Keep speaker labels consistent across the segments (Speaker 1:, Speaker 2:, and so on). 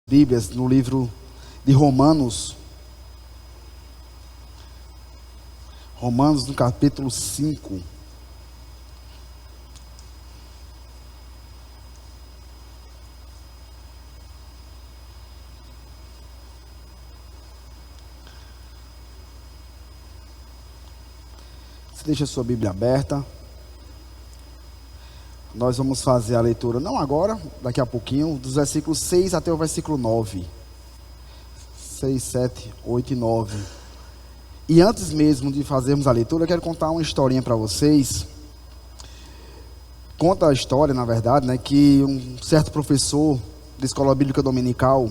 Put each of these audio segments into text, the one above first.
Speaker 1: Bíblias no livro de Romanos. Romanos no capítulo 5. Você deixa a sua Bíblia aberta. Nós vamos fazer a leitura, não agora, daqui a pouquinho, dos versículos 6 até o versículo 9. 6, 7, 8 e 9. E antes mesmo de fazermos a leitura, eu quero contar uma historinha para vocês. Conta a história, na verdade, que um certo professor da escola bíblica dominical,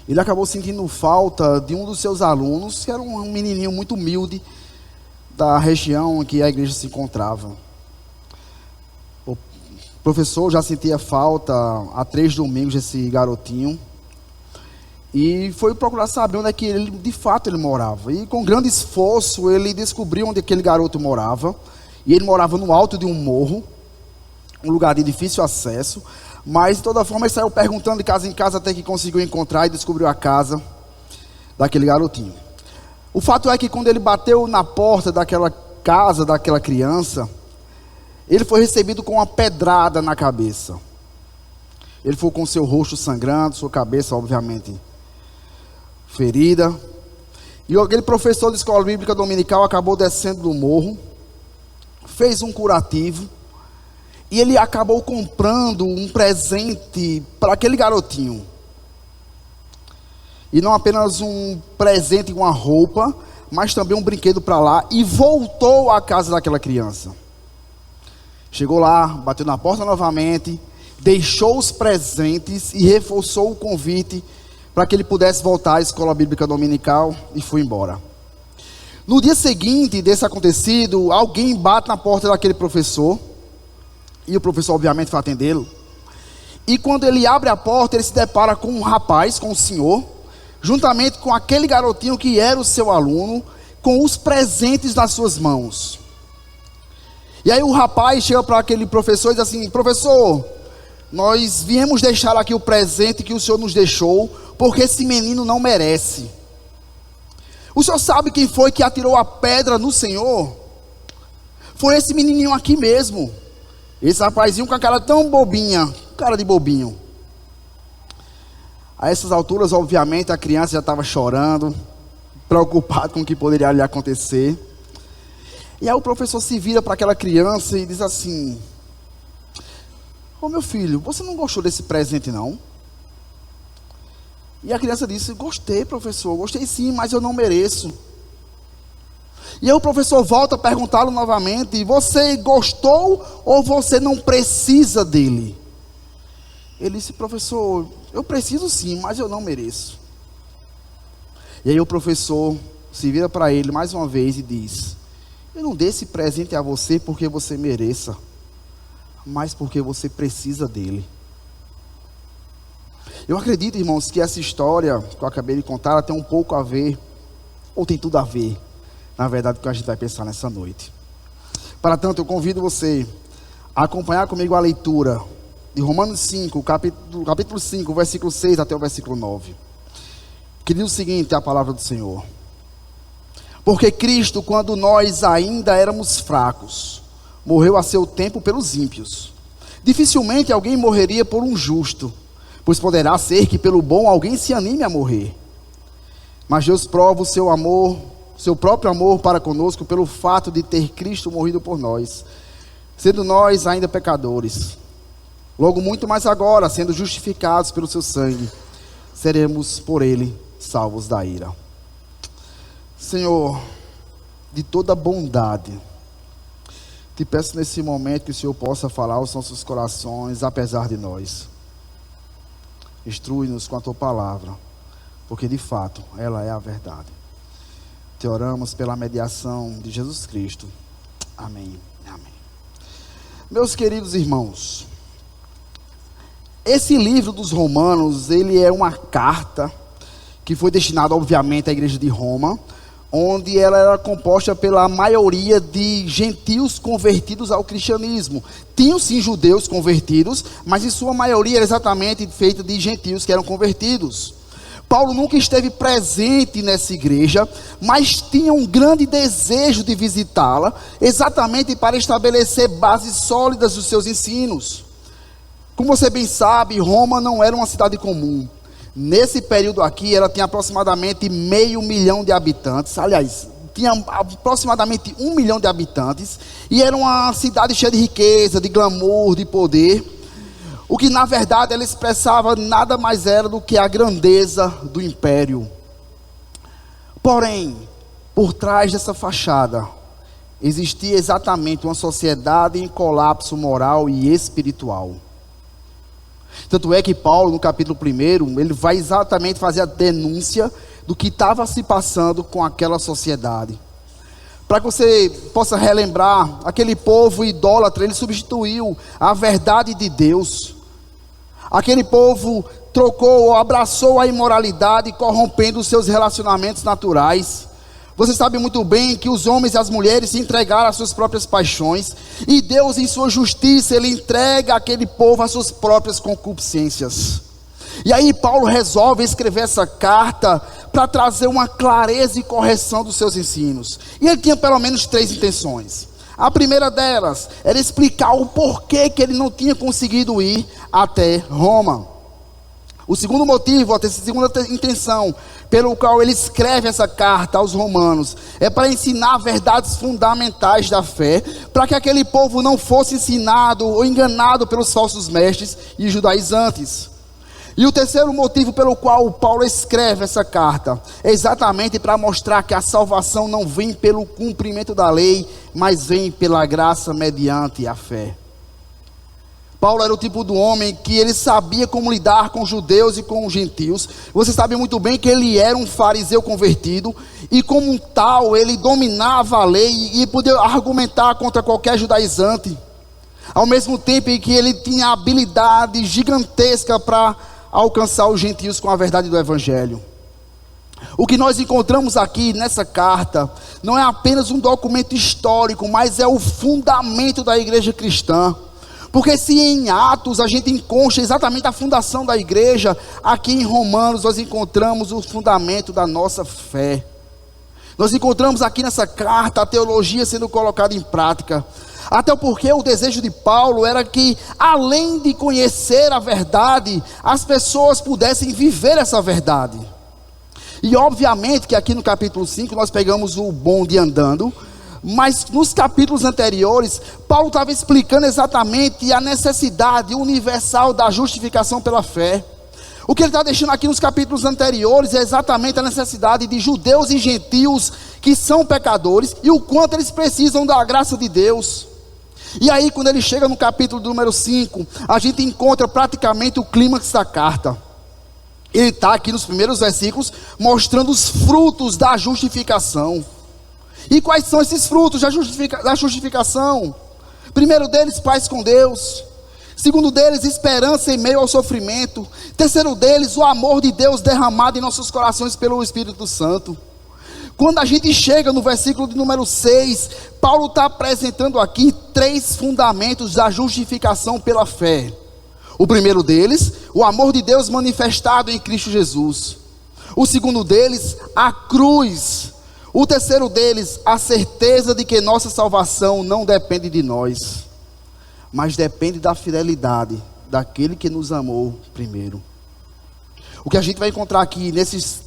Speaker 1: ele acabou sentindo falta de um dos seus alunos, que era um menininho muito humilde, da região em que a igreja se encontrava. O professor já sentia falta há 3 domingos desse garotinho, e foi procurar saber onde é que ele, de fato, ele morava. E com grande esforço ele descobriu onde aquele garoto morava. E ele morava no alto de um morro, um lugar de difícil acesso, mas de toda forma ele saiu perguntando de casa em casa até que conseguiu encontrar e descobriu a casa daquele garotinho. O fato é que quando ele bateu na porta daquela casa, daquela criança, ele foi recebido com uma pedrada na cabeça. Ele foi com seu rosto sangrando, sua cabeça obviamente ferida. E aquele professor de escola bíblica dominical acabou descendo do morro, fez um curativo, e ele acabou comprando um presente para aquele garotinho. E não apenas um presente com uma roupa, mas também um brinquedo para lá, e voltou à casa daquela criança. Chegou lá, bateu na porta novamente, deixou os presentes e reforçou o convite para que ele pudesse voltar à escola bíblica dominical, e foi embora. No dia seguinte desse acontecido, alguém bate na porta daquele professor, e o professor obviamente vai atendê-lo. E quando ele abre a porta, ele se depara com um rapaz, com um senhor, juntamente com aquele garotinho que era o seu aluno, com os presentes nas suas mãos. E aí o rapaz chega para aquele professor e diz assim: professor, nós viemos deixar aqui o presente que o senhor nos deixou, porque esse menino não merece. O senhor sabe quem foi que atirou a pedra no senhor? Foi esse menininho aqui mesmo. Esse rapazinho com a cara tão bobinha, cara de bobinho. A essas alturas, obviamente, a criança já estava chorando, preocupado com o que poderia lhe acontecer. E aí o professor se vira para aquela criança e diz assim: ô meu filho, você não gostou desse presente não? E a criança disse: gostei, professor, gostei sim, mas eu não mereço. E aí o professor volta a perguntá-lo novamente: você gostou ou você não precisa dele? Ele disse: professor, eu preciso sim, mas eu não mereço. E aí o professor se vira para ele mais uma vez e diz: eu não dei esse presente a você porque você mereça, mas porque você precisa dele. Eu acredito, irmãos, que essa história que eu acabei de contar, ela tem um pouco a ver, ou tem tudo a ver, na verdade, com o que a gente vai pensar nessa noite. Para tanto, eu convido você a acompanhar comigo a leitura de Romanos 5, capítulo 5, versículo 6 até o versículo 9. Que diz o seguinte, a palavra do Senhor: porque Cristo, quando nós ainda éramos fracos, morreu a seu tempo pelos ímpios. Dificilmente alguém morreria por um justo, pois poderá ser que pelo bom alguém se anime a morrer. Mas Deus prova o seu amor, seu próprio amor para conosco, pelo fato de ter Cristo morrido por nós, sendo nós ainda pecadores. Logo muito mais agora, sendo justificados pelo seu sangue, seremos por ele salvos da ira. Senhor, de toda bondade, te peço nesse momento que o Senhor possa falar aos nossos corações, apesar de nós. Instrui-nos com a tua palavra, porque de fato ela é a verdade. Te oramos pela mediação de Jesus Cristo. Amém. Amém. Meus queridos irmãos, esse livro dos Romanos, ele é uma carta que foi destinada obviamente à igreja de Roma, onde ela era composta pela maioria de gentios convertidos ao cristianismo. Tinham sim judeus convertidos, mas em sua maioria era exatamente feita de gentios que eram convertidos. Paulo nunca esteve presente nessa igreja, mas tinha um grande desejo de visitá-la, exatamente para estabelecer bases sólidas dos seus ensinos. Como você bem sabe, Roma não era uma cidade comum. Nesse período aqui, ela tinha aproximadamente 500 mil de habitantes. Aliás, tinha aproximadamente 1 milhão de habitantes. E era uma cidade cheia de riqueza, de glamour, de poder. O que na verdade ela expressava nada mais era do que a grandeza do império. Porém, por trás dessa fachada, existia exatamente uma sociedade em colapso moral e espiritual. Tanto é que Paulo, no capítulo 1, ele vai exatamente fazer a denúncia do que estava se passando com aquela sociedade. Para que você possa relembrar, aquele povo idólatra, ele substituiu a verdade de Deus. Aquele povo trocou, abraçou a imoralidade, corrompendo os seus relacionamentos naturais. Você sabe muito bem que os homens e as mulheres se entregaram às suas próprias paixões, e Deus, em sua justiça, ele entrega aquele povo às suas próprias concupiscências. E aí Paulo resolve escrever essa carta para trazer uma clareza e correção dos seus ensinos. E ele tinha pelo menos 3 intenções. A primeira delas era explicar o porquê que ele não tinha conseguido ir até Roma. O segundo motivo, a segunda intenção pelo qual ele escreve essa carta aos romanos, é para ensinar verdades fundamentais da fé, para que aquele povo não fosse ensinado ou enganado pelos falsos mestres e judaizantes. E o terceiro motivo pelo qual Paulo escreve essa carta, é exatamente para mostrar que a salvação não vem pelo cumprimento da lei, mas vem pela graça mediante a fé. Paulo era o tipo do homem que ele sabia como lidar com judeus e com gentios. Você sabe muito bem que ele era um fariseu convertido, e como tal ele dominava a lei e podia argumentar contra qualquer judaizante, ao mesmo tempo em que ele tinha habilidade gigantesca para alcançar os gentios com a verdade do evangelho. O que nós encontramos aqui nessa carta não é apenas um documento histórico, mas é o fundamento da igreja cristã. Porque se em Atos a gente encontra exatamente a fundação da igreja, aqui em Romanos nós encontramos o fundamento da nossa fé. Nós encontramos aqui nessa carta a teologia sendo colocada em prática. Até porque o desejo de Paulo era que, além de conhecer a verdade, as pessoas pudessem viver essa verdade. E obviamente que aqui no capítulo 5 nós pegamos o bonde andando, mas nos capítulos anteriores, Paulo estava explicando exatamente a necessidade universal da justificação pela fé. O que ele está deixando aqui nos capítulos anteriores é exatamente a necessidade de judeus e gentios que são pecadores, e o quanto eles precisam da graça de Deus. E aí quando ele chega no capítulo número 5, a gente encontra praticamente o clímax da carta. Ele está aqui nos primeiros versículos mostrando os frutos da justificação. E quais são esses frutos da justificação? Primeiro deles, paz com Deus. Segundo deles, esperança em meio ao sofrimento. Terceiro deles, o amor de Deus derramado em nossos corações pelo Espírito Santo. Quando a gente chega no versículo de número 6, Paulo está apresentando aqui 3 fundamentos da justificação pela fé. O primeiro deles, o amor de Deus manifestado em Cristo Jesus. O segundo deles, a cruz. O terceiro deles, a certeza de que nossa salvação não depende de nós, mas depende da fidelidade daquele que nos amou primeiro. O que a gente vai encontrar aqui nesses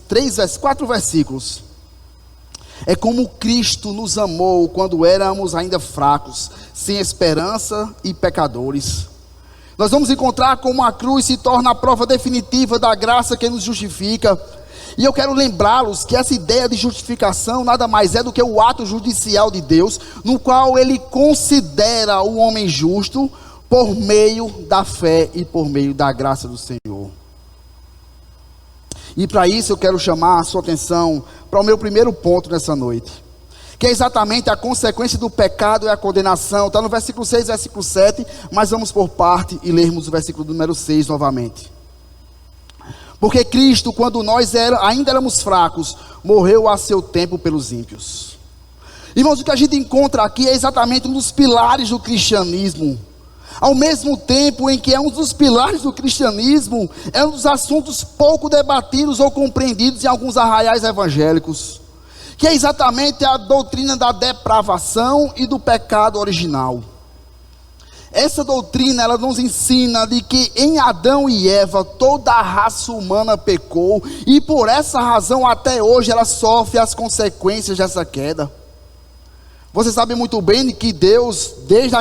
Speaker 1: 4 versículos é como Cristo nos amou quando éramos ainda fracos, sem esperança e pecadores. Nós vamos encontrar como a cruz se torna a prova definitiva da graça que nos justifica. E eu quero lembrá-los que essa ideia de justificação nada mais é do que o ato judicial de Deus, no qual ele considera o homem justo por meio da fé e por meio da graça do Senhor. E para isso eu quero chamar a sua atenção para o meu primeiro ponto nessa noite, que é exatamente a consequência do pecado e a condenação. Está no versículo 6, versículo 7, mas vamos por parte e lermos o versículo número 6 novamente. Porque Cristo, quando nós ainda éramos fracos, morreu a seu tempo pelos ímpios. Irmãos, o que a gente encontra aqui é exatamente um dos pilares do cristianismo. Ao mesmo tempo em que é um dos pilares do cristianismo, é um dos assuntos pouco debatidos ou compreendidos em alguns arraiais evangélicos, que é exatamente a doutrina da depravação e do pecado original. Essa doutrina, ela nos ensina de que em Adão e Eva toda a raça humana pecou, e por essa razão até hoje ela sofre as consequências dessa queda. Você sabe muito bem que Deus, desde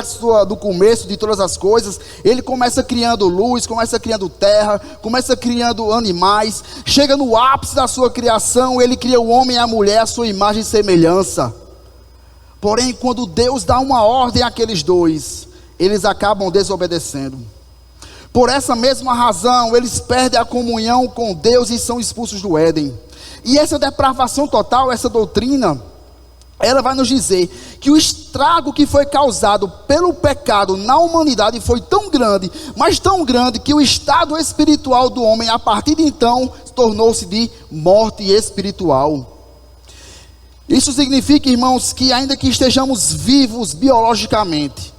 Speaker 1: do começo de todas as coisas, Ele começa criando luz, começa criando terra, começa criando animais, chega no ápice da sua criação, Ele cria o homem e a mulher à sua imagem e semelhança. Porém, quando Deus dá uma ordem àqueles dois, eles acabam desobedecendo. Por essa mesma razão, eles perdem a comunhão com Deus e são expulsos do Éden. E essa depravação total, essa doutrina, ela vai nos dizer que o estrago que foi causado pelo pecado na humanidade foi tão grande, mas tão grande, que o estado espiritual do homem, a partir de então, tornou-se de morte espiritual. Isso significa, irmãos, que ainda que estejamos vivos biologicamente,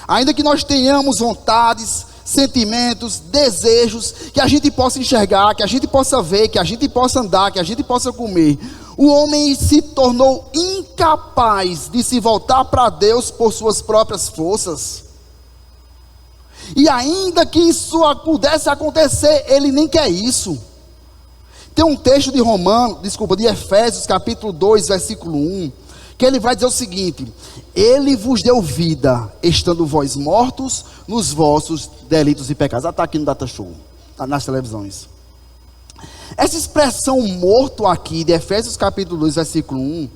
Speaker 1: ainda que nós tenhamos vontades, sentimentos, desejos, que a gente possa enxergar, que a gente possa ver, que a gente possa andar, que a gente possa comer, o homem se tornou incapaz de se voltar para Deus por suas próprias forças. E ainda que isso pudesse acontecer, ele nem quer isso. Tem um texto de Efésios capítulo 2, versículo 1, que ele vai dizer o seguinte: Ele vos deu vida, estando vós mortos nos vossos delitos e pecados. Está aqui no Data Show, nas televisões. Essa expressão morto aqui, de Efésios capítulo 2, versículo 1,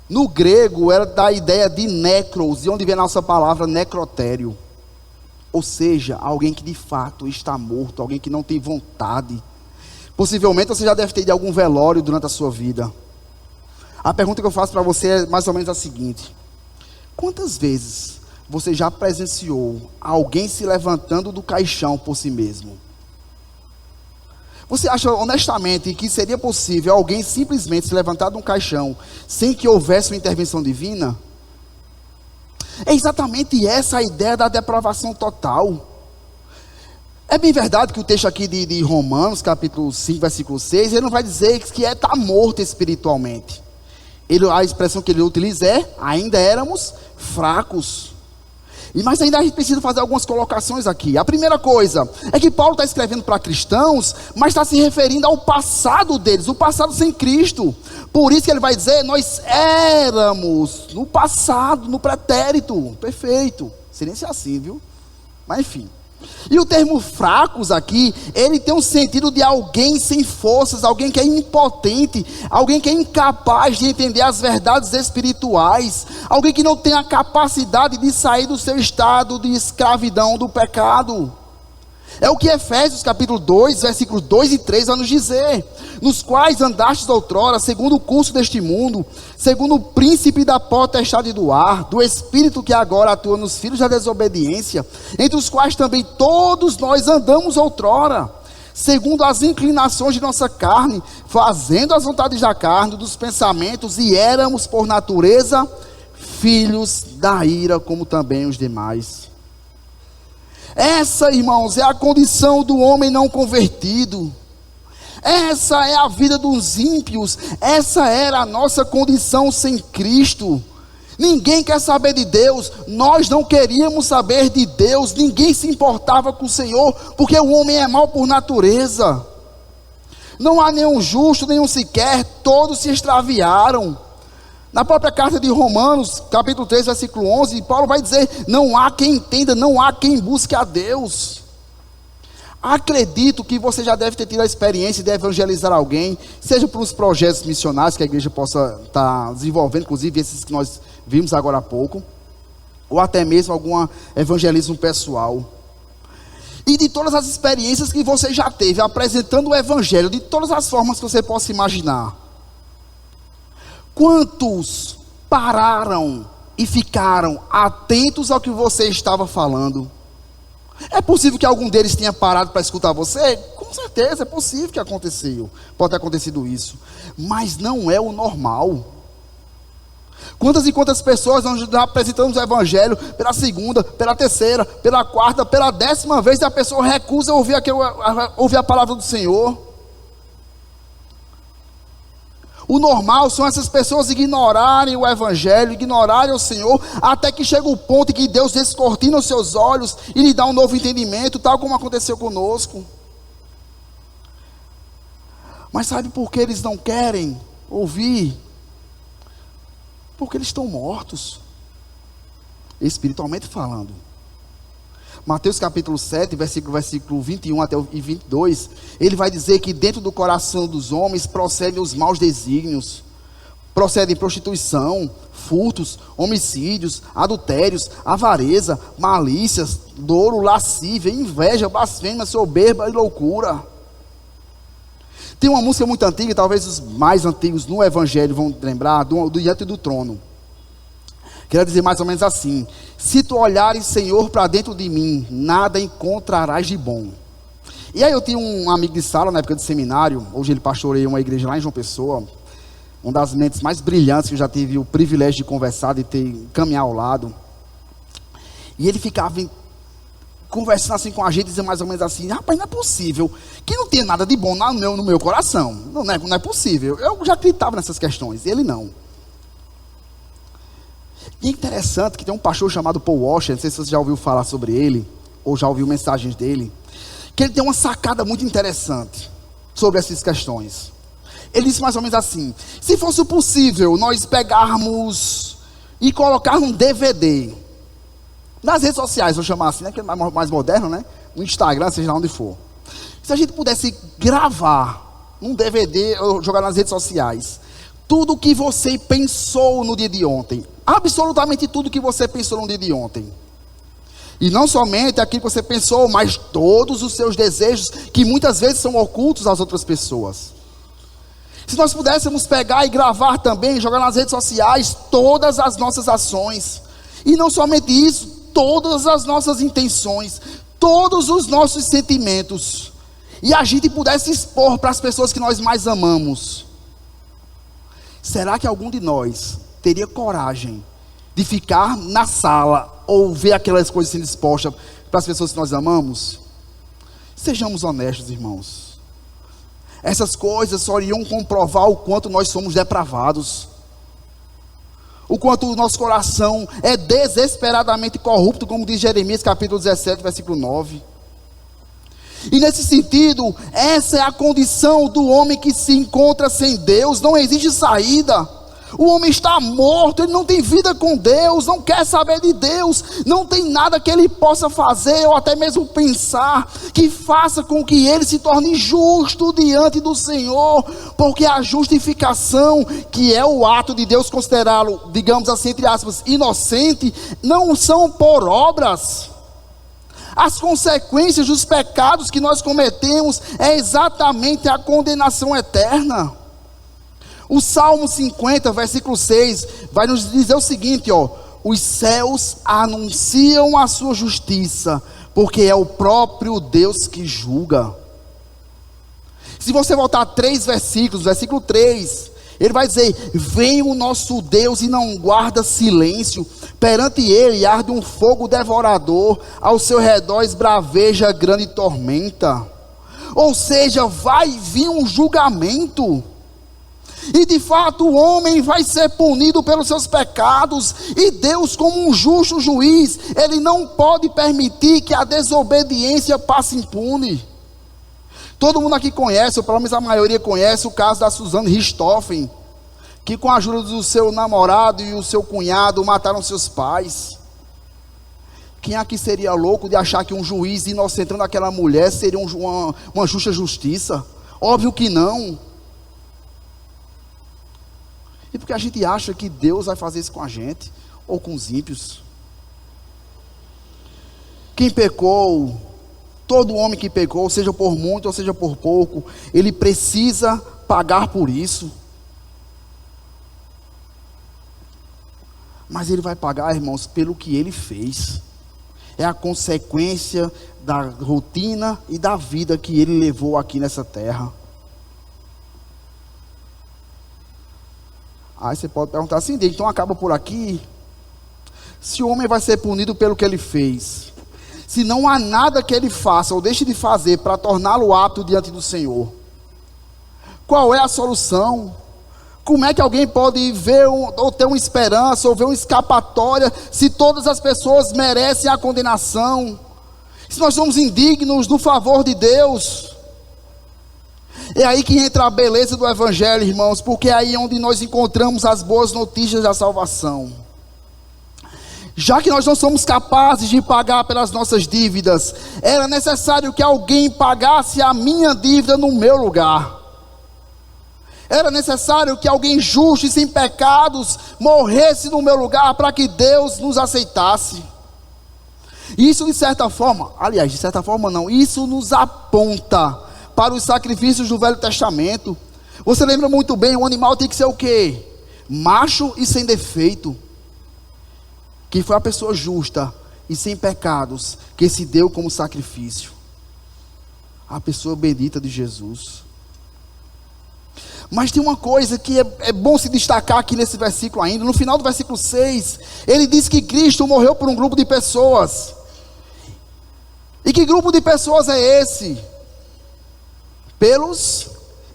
Speaker 1: no grego era da ideia de necros, de onde vem a nossa palavra necrotério. Ou seja, alguém que de fato está morto, alguém que não tem vontade. Possivelmente você já deve ter ido a algum velório durante a sua vida. A pergunta que eu faço para você é mais ou menos a seguinte: quantas vezes você já presenciou alguém se levantando do caixão por si mesmo? Você acha honestamente que seria possível alguém simplesmente se levantar de um caixão sem que houvesse uma intervenção divina? É exatamente essa a ideia da depravação total. É bem verdade que o texto aqui de Romanos, capítulo 5, versículo 6, ele não vai dizer que está morto espiritualmente. A expressão que ele utiliza é: ainda éramos fracos. Mas ainda a gente precisa fazer algumas colocações aqui. A primeira coisa é que Paulo está escrevendo para cristãos, mas está se referindo ao passado deles, o passado sem Cristo. Por isso que ele vai dizer: nós éramos no passado, no pretérito. Perfeito, seria assim, viu? Mas enfim. E o termo fracos aqui, ele tem um sentido de alguém sem forças, alguém que é impotente, alguém que é incapaz de entender as verdades espirituais, alguém que não tem a capacidade de sair do seu estado de escravidão do pecado. É o que Efésios capítulo 2, versículos 2 e 3 vai nos dizer: nos quais andastes outrora, segundo o curso deste mundo, segundo o príncipe da potestade do ar, do espírito que agora atua nos filhos da desobediência, entre os quais também todos nós andamos outrora, segundo as inclinações de nossa carne, fazendo as vontades da carne, dos pensamentos, e éramos por natureza filhos da ira, como também os demais. Essa, irmãos, é a condição do homem não convertido. Essa é a vida dos ímpios. Essa era a nossa condição sem Cristo. Ninguém quer saber de Deus. Nós não queríamos saber de Deus. Ninguém se importava com o Senhor, porque o homem é mau por natureza. Não há nenhum justo, nenhum sequer. Todos se extraviaram. Na própria carta de Romanos, capítulo 3, versículo 11, Paulo vai dizer: não há quem entenda, não há quem busque a Deus. Acredito que você já deve ter tido a experiência de evangelizar alguém, seja por uns projetos missionários que a igreja possa estar desenvolvendo, inclusive esses que nós vimos agora há pouco, ou até mesmo algum evangelismo pessoal. E de todas as experiências que você já teve apresentando o evangelho, de todas as formas que você possa imaginar, quantos pararam e ficaram atentos ao que você estava falando? É possível que algum deles tenha parado para escutar você? Com Com certeza, é possível que aconteceu. Pode ter acontecido isso. Mas não é o normal. Quantas e quantas pessoas nós já apresentamos o evangelho pela segunda, pela terceira, pela quarta, pela 10ª vez e a pessoa recusa ouvir a palavra do Senhor. O normal são essas pessoas ignorarem o evangelho, ignorarem o Senhor, até que chega o ponto em que Deus descortina os seus olhos e lhe dá um novo entendimento, tal como aconteceu conosco. Mas sabe por que eles não querem ouvir? Porque eles estão mortos, espiritualmente falando. Mateus capítulo 7, versículo 21 até o 22, ele vai dizer que dentro do coração dos homens procedem os maus desígnios, procedem prostituição, furtos, homicídios, adultérios, avareza, malícias, dolo, lascívia, inveja, blasfêmia, soberba e loucura. Tem uma música muito antiga, talvez os mais antigos no evangelho vão lembrar, do Diante do Trono. Quero dizer mais ou menos assim: se tu olhares, Senhor, para dentro de mim, nada encontrarás de bom. E aí eu tinha um amigo de sala na época de seminário, hoje ele pastoreia uma igreja lá em João Pessoa, uma das mentes mais brilhantes que eu já tive o privilégio de conversar, de caminhar ao lado. E ele ficava conversando assim com a gente, dizendo mais ou menos assim: rapaz, não é possível que não tenha nada de bom no meu coração, não é possível. Eu já acreditava nessas questões, ele não. E é interessante que tem um pastor chamado Paul Washer, não sei se você já ouviu falar sobre ele, ou já ouviu mensagens dele, que ele tem uma sacada muito interessante sobre essas questões. Ele disse mais ou menos assim: se fosse possível nós pegarmos e colocar um DVD nas redes sociais, vou chamar assim, né, que é mais moderno, né, no Instagram, seja lá onde for, se a gente pudesse gravar um DVD ou jogar nas redes sociais tudo o que você pensou no dia de ontem, absolutamente tudo que você pensou no dia de ontem, e não somente aquilo que você pensou, mas todos os seus desejos, que muitas vezes são ocultos às outras pessoas. Se nós pudéssemos pegar e gravar também, jogar nas redes sociais todas as nossas ações, e não somente isso, todas as nossas intenções, todos os nossos sentimentos, e a gente pudesse expor para as pessoas que nós mais amamos, será que algum de nós teria coragem de ficar na sala ou ver aquelas coisas sendo expostas para as pessoas que nós amamos? Sejamos honestos, irmãos. Essas coisas só iriam comprovar o quanto nós somos depravados, o quanto o nosso coração é desesperadamente corrupto, como diz Jeremias capítulo 17, versículo 9. E nesse sentido, essa é a condição do homem que se encontra sem Deus. Não existe saída. O homem está morto, ele não tem vida com Deus, não quer saber de Deus, não tem nada que ele possa fazer, ou até mesmo pensar, que faça com que ele se torne justo diante do Senhor, porque a justificação, que é o ato de Deus considerá-lo, digamos assim, entre aspas, inocente, não são por obras. As consequências dos pecados que nós cometemos é exatamente a condenação eterna. O Salmo 50, versículo 6, vai nos dizer o seguinte, ó: os céus anunciam a sua justiça, porque é o próprio Deus que julga. Se você voltar 3 versículos, versículo 3, ele vai dizer: vem o nosso Deus e não guarda silêncio, perante ele arde um fogo devorador, ao seu redor esbraveja grande tormenta. Ou seja, vai vir um julgamento, e de fato o homem vai ser punido pelos seus pecados, e Deus, como um justo juiz, ele não pode permitir que a desobediência passe impune. Todo mundo aqui conhece, ou pelo menos a maioria conhece, o caso da Suzanne Richthofen, que com a ajuda do seu namorado e o seu cunhado mataram seus pais. Quem aqui seria louco de achar que um juiz inocentando aquela mulher seria uma justa justiça? Óbvio que não. E porque a gente acha que Deus vai fazer isso com a gente, ou com os ímpios? Quem pecou, todo homem que pecou, seja por muito ou seja por pouco, ele precisa pagar por isso. Mas ele vai pagar, irmãos, pelo que ele fez. é a consequência da rotina e da vida que ele levou aqui nessa terra. Aí você pode perguntar assim, então acaba por aqui? Se o homem vai ser punido pelo que ele fez, se não há nada que ele faça ou deixe de fazer para torná-lo apto diante do Senhor, qual é a solução? Como é que alguém pode ver ou ter uma esperança ou ver uma escapatória se todas as pessoas merecem a condenação? Se nós somos indignos do favor de Deus? É aí que entra a beleza do Evangelho, irmãos, porque é aí onde nós encontramos as boas notícias da salvação. Já que nós não somos capazes de pagar pelas nossas dívidas, era necessário que alguém pagasse a minha dívida no meu lugar. Era necessário que alguém justo e sem pecados morresse no meu lugar para que Deus nos aceitasse. Isso de certa forma, aliás, de certa forma não, isso nos aponta para os sacrifícios do Velho Testamento. Você lembra muito bem, o animal tem que ser o quê? Macho e sem defeito. Que foi a pessoa justa e sem pecados que se deu como sacrifício. A pessoa bendita de Jesus. Mas tem uma coisa que é bom se destacar aqui nesse versículo ainda. No final do versículo 6, ele diz que Cristo morreu por um grupo de pessoas. E que grupo de pessoas é esse? Pelos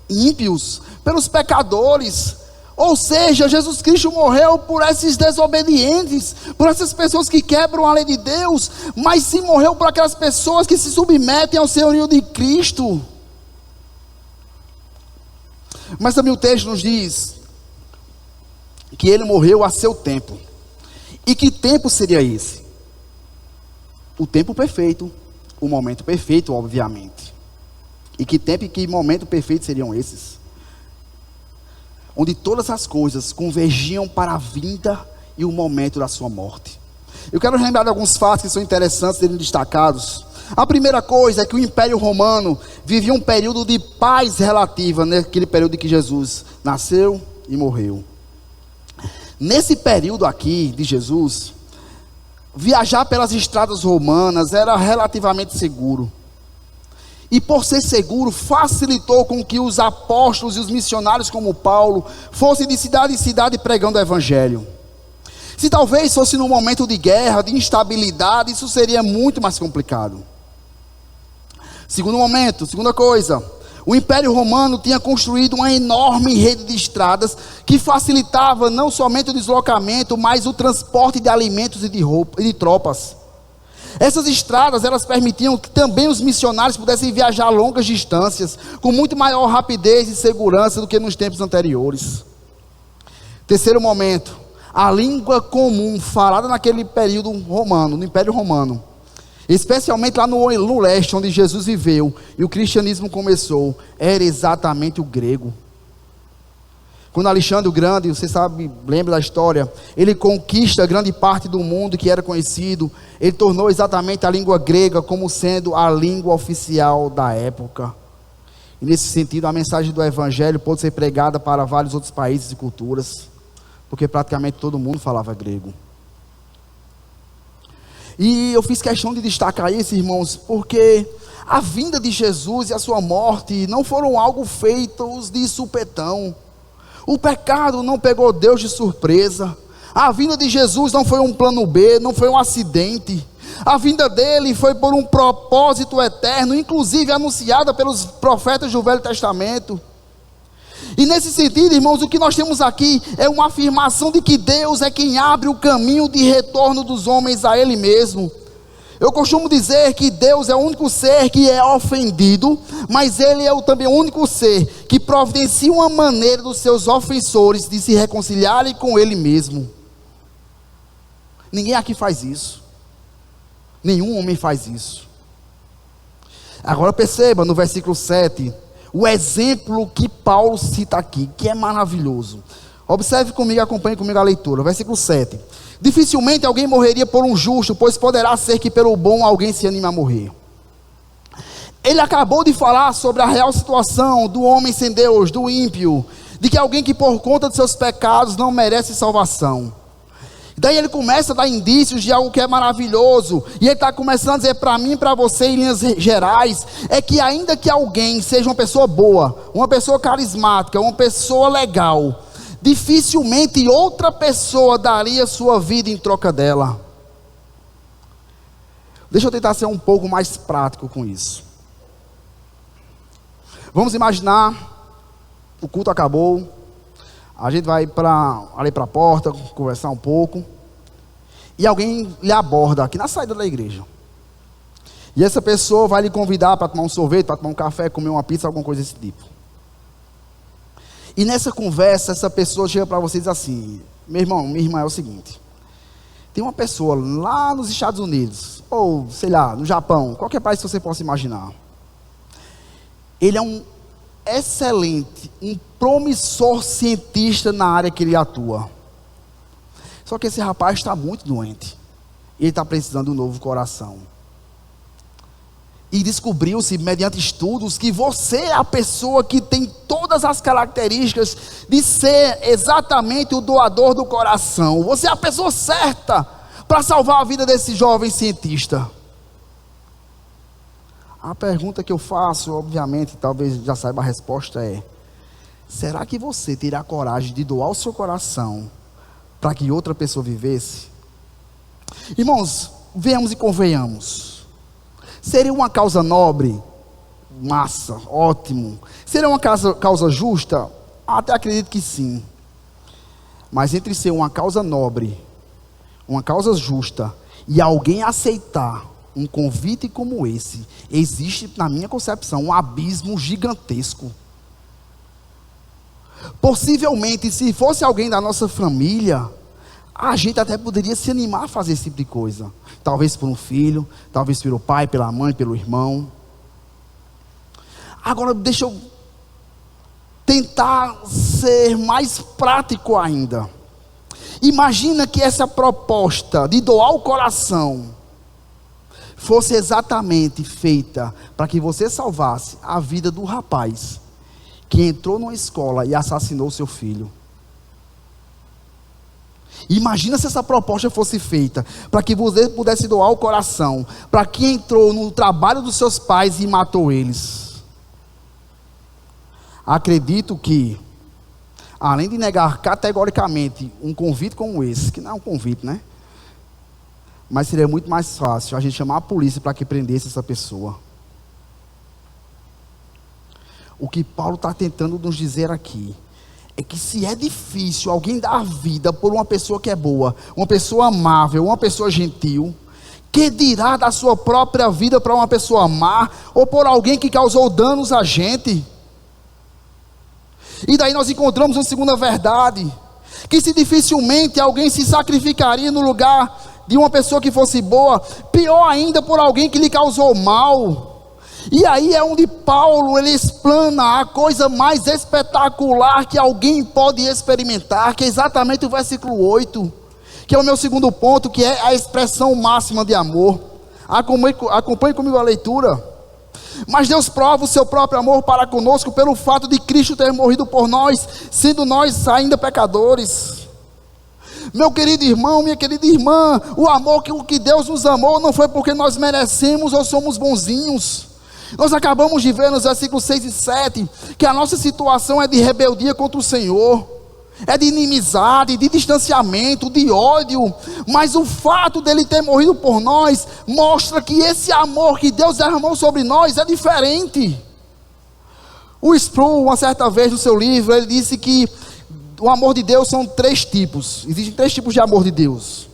Speaker 1: ímpios, pelos pecadores. Ou seja, Jesus Cristo morreu por esses desobedientes, por essas pessoas que quebram a lei de Deus, mas sim morreu por aquelas pessoas que se submetem ao senhorio de Cristo. Mas também o texto nos diz que ele morreu a seu tempo. E que tempo seria esse? O tempo perfeito, o momento perfeito, obviamente. E que tempo e que momento perfeito seriam esses? Onde todas as coisas convergiam para a vinda e o momento da sua morte. Eu quero lembrar de alguns fatos que são interessantes serem destacados. A primeira coisa é que o Império Romano vivia um período de paz relativa, naquele período em que Jesus nasceu e morreu. Nesse período aqui de Jesus, viajar pelas estradas romanas era relativamente seguro. E por ser seguro, facilitou com que os apóstolos e os missionários como Paulo fossem de cidade em cidade pregando o Evangelho. Se talvez fosse num momento de guerra, de instabilidade, isso seria muito mais complicado. Segundo momento, segunda coisa, o Império Romano tinha construído uma enorme rede de estradas que facilitava não somente o deslocamento, mas o transporte de alimentos e de tropas. Essas estradas, elas permitiam que também os missionários pudessem viajar longas distâncias, com muito maior rapidez e segurança do que nos tempos anteriores. Terceiro momento, a língua comum falada naquele período romano, no Império Romano, especialmente lá no leste, onde Jesus viveu e o cristianismo começou, era exatamente o grego. Quando Alexandre o Grande, você sabe, lembra da história, ele conquista grande parte do mundo que era conhecido, ele tornou exatamente a língua grega como sendo a língua oficial da época. E nesse sentido, a mensagem do Evangelho pôde ser pregada para vários outros países e culturas, porque praticamente todo mundo falava grego. E eu fiz questão de destacar isso, irmãos, porque a vinda de Jesus e a sua morte não foram algo feitos de supetão. O pecado não pegou Deus de surpresa. A vinda de Jesus não foi um plano B, não foi um acidente. A vinda dele foi por um propósito eterno, inclusive anunciada pelos profetas do Velho Testamento. E nesse sentido, irmãos, o que nós temos aqui é uma afirmação de que Deus é quem abre o caminho de retorno dos homens a Ele mesmo. Eu costumo dizer que Deus é o único ser que é ofendido, mas Ele é também o único ser que providencia uma maneira dos seus ofensores de se reconciliarem com Ele mesmo. Ninguém aqui faz isso. Nenhum homem faz isso. Agora perceba no versículo 7, o exemplo que Paulo cita aqui, que é maravilhoso. Observe comigo, acompanhe comigo a leitura. Versículo 7. Dificilmente alguém morreria por um justo, pois poderá ser que pelo bom alguém se anime a morrer. Ele acabou de falar sobre a real situação do homem sem Deus, do ímpio, de que alguém que por conta de seus pecados não merece salvação. Daí ele começa a dar indícios de algo que é maravilhoso. E ele está começando a dizer para mim e para você, em linhas gerais, é que ainda que alguém seja uma pessoa boa, uma pessoa carismática, uma pessoa legal, dificilmente outra pessoa daria sua vida em troca dela. Deixa eu tentar ser um pouco mais prático com isso. Vamos imaginar, o culto acabou, a gente vai ali para a porta, conversar um pouco, e alguém lhe aborda aqui na saída da igreja. E essa pessoa vai lhe convidar para tomar um sorvete, para tomar um café, comer uma pizza, alguma coisa desse tipo. E nessa conversa, essa pessoa chega para você e diz assim: meu irmão, minha irmã, é o seguinte, tem uma pessoa lá nos Estados Unidos, ou sei lá, no Japão, qualquer país que você possa imaginar. Ele é um excelente, um promissor cientista na área que ele atua. Só que esse rapaz está muito doente. Ele está precisando de um novo coração. E descobriu-se, mediante estudos, que você é a pessoa que tem todas as características de ser exatamente o doador do coração. Você é a pessoa certa para salvar a vida desse jovem cientista. A pergunta que eu faço, obviamente, talvez já saiba a resposta, é: será que você teria a coragem de doar o seu coração para que outra pessoa vivesse? Irmãos, venhamos e convenhamos. Seria uma causa nobre? Massa, ótimo. Seria uma causa justa? Até acredito que sim. Mas entre ser uma causa nobre, uma causa justa, e alguém aceitar um convite como esse, existe, na minha concepção, um abismo gigantesco. Possivelmente, se fosse alguém da nossa família, a gente até poderia se animar a fazer esse tipo de coisa. Talvez por um filho, talvez pelo pai, pela mãe, pelo irmão. Agora, deixa eu tentar ser mais prático ainda. Imagina que essa proposta de doar o coração fosse exatamente feita para que você salvasse a vida do rapaz que entrou numa escola e assassinou seu filho. Imagina se essa proposta fosse feita para que você pudesse doar o coração para quem entrou no trabalho dos seus pais e matou eles. Acredito que, além de negar categoricamente um convite como esse, que não é um convite, né? Mas seria muito mais fácil a gente chamar a polícia para que prendesse essa pessoa. O que Paulo está tentando nos dizer aqui é que se é difícil alguém dar vida por uma pessoa que é boa, uma pessoa amável, uma pessoa gentil, que dirá da sua própria vida para uma pessoa má, ou por alguém que causou danos a gente? E daí nós encontramos uma segunda verdade, que se dificilmente alguém se sacrificaria no lugar de uma pessoa que fosse boa, pior ainda por alguém que lhe causou mal. E aí é onde Paulo, ele explana a coisa mais espetacular que alguém pode experimentar, que é exatamente o versículo 8, que é o meu segundo ponto, que é a expressão máxima de amor. Acompanhe comigo a leitura. Mas Deus prova o seu próprio amor para conosco pelo fato de Cristo ter morrido por nós, sendo nós ainda pecadores. Meu querido irmão, minha querida irmã, o amor que Deus nos amou não foi porque nós merecemos ou somos bonzinhos. Nós acabamos de ver nos versículos 6 e 7 que a nossa situação é de rebeldia contra o Senhor, é de inimizade, de distanciamento, de ódio. Mas o fato dele ter morrido por nós mostra que esse amor que Deus derramou sobre nós é diferente. O Sproul, uma certa vez no seu livro, ele disse que o amor de Deus são 3 tipos. Existem 3 tipos de amor de Deus.